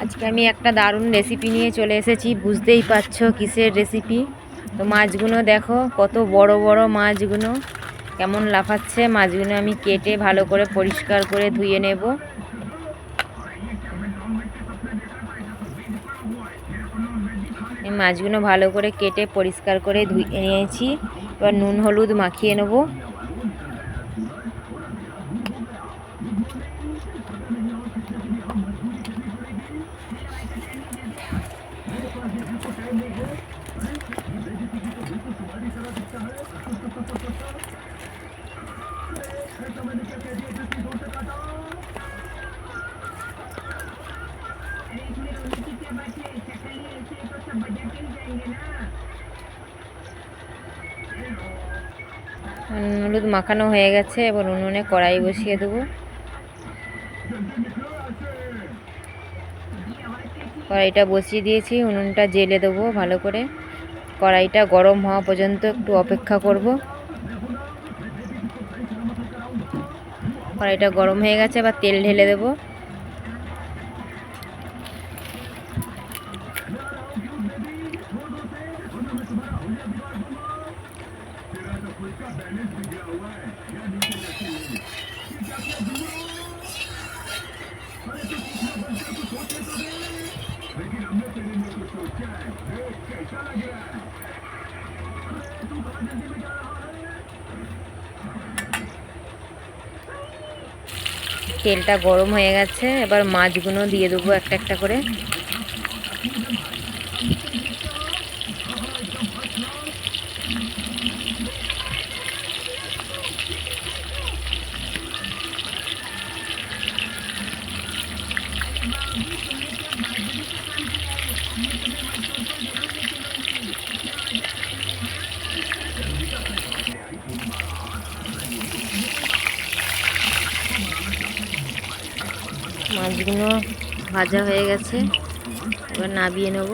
আজকে আমি একটা দারুণ রেসিপি নিয়ে চলে এসেছি, বুঝতেই পারছো কিসের রেসিপি। তো মাছগুলো দেখো, কত বড় বড় মাছগুলো, কেমন লাফাচ্ছে। মাছগুলো আমি কেটে ভালো করে পরিষ্কার করে ধুয়ে নেব। এই মাছগুলো ভালো করে কেটে পরিষ্কার করে ধুয়ে নিয়েছি। এবার নুন হলুদ মাখিয়ে নেব। হলুদ মাখানো হয়ে গেছে, এবার উনুনে কড়াই বসিয়ে দেবো। কড়াইটা বসিয়ে দিয়েছি, উনুনটা জ্বেলে দেবো ভালো করে। কড়াইটা গরম হওয়া পর্যন্ত একটু অপেক্ষা করব। কড়াইটা গরম হয়ে গেছে, এবার তেল ঢেলে দেবো। তেলটা গরম হয়ে গেছে, এবার মাছগুলো দিয়ে দেবো একটা একটা করে। মাছগুলো ভাজা হয়ে গেছে, এবার নামিয়ে নেব।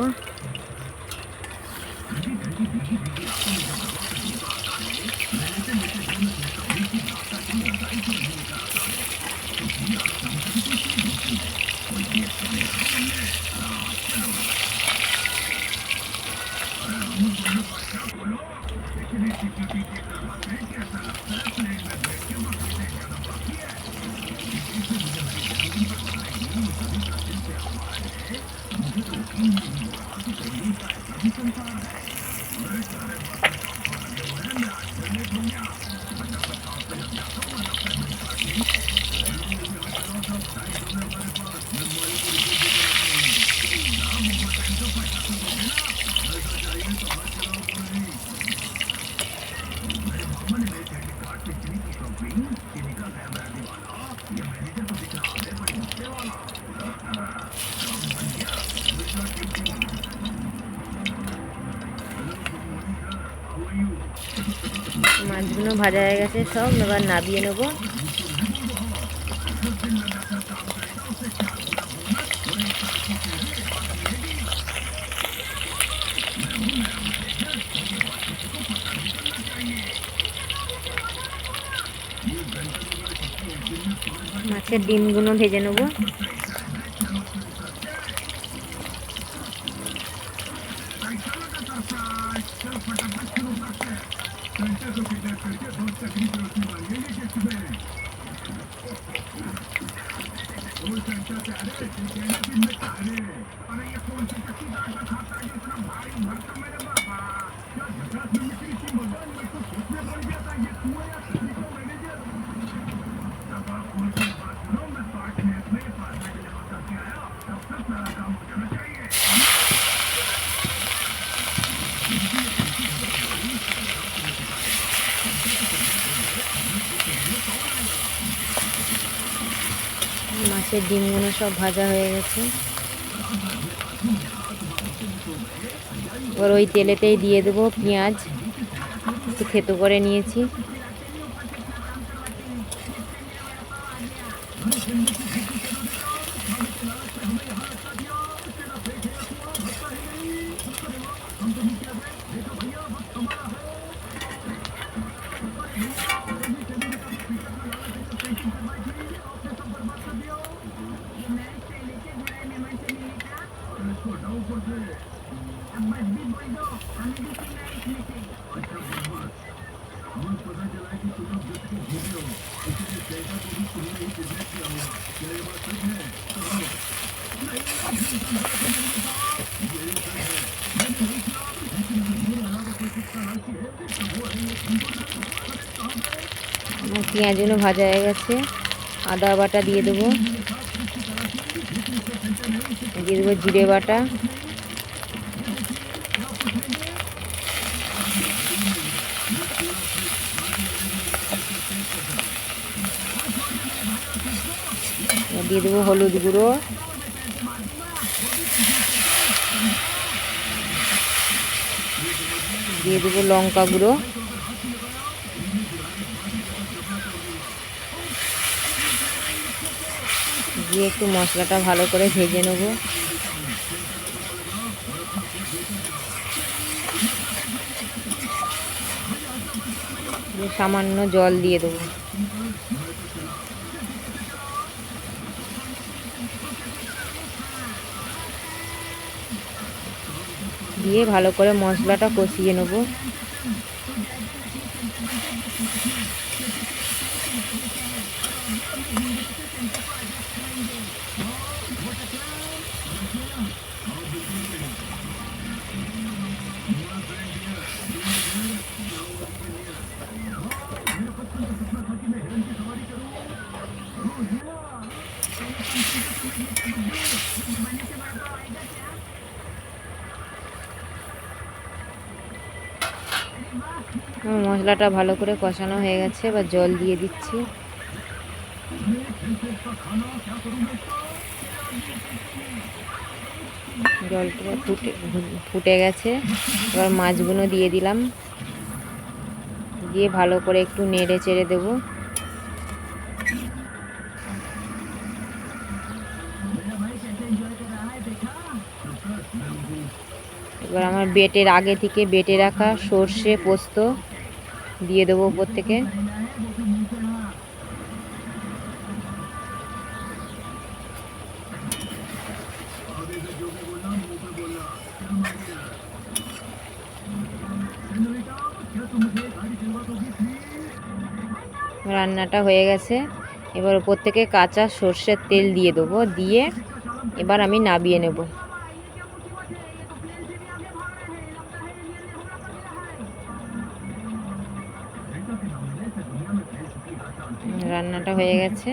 মাছগুলো ভাজা হয়ে গেছে সব, এবার নামিয়ে নেব। মাছের ডিমগুলো ভেজে নেব। মাছের ডিমগুলো সব ভাজা হয়ে গেছে, এবার ওই তেলেতেই দিয়ে দেবো পেঁয়াজ, একটু থেতো করে নিয়েছি। আমার পেঁয়াজগুলো ভাজা হয়ে গেছে, আদা বাটা দিয়ে দেবো, দিয়ে দেবো জিরে বাটা, দিয়ে দেবো হলুদ গুঁড়ো, দিয়ে দেবো লঙ্কা গুঁড়ো, দিয়ে একটু মশলাটা ভালো করে ভেজে নেব। সামান্য জল দিয়ে দেবো। দিয়ে ভালো করে মশলাটা কষিয়ে নেব। মশলাটা ভালো করে কষানো হয়ে গেছে, এবার জল দিয়ে দিচ্ছি। জলটা ফুটে গেছে, এবার মাছগুলো দিয়ে দিলাম, দিয়ে ভালো করে একটু নেড়ে চেড়ে দেবো। এবার আমার আগে থেকে বেটে রাখা সর্ষে পোস্ত দিয়ে দেবো উপর থেকে। রান্নাটা হয়ে গেছে, এবার উপর থেকে কাঁচা সর্ষের তেল দিয়ে দেবো, দিয়ে এবার আমি নামিয়ে নেব। রান্নাটা হয়ে গেছে।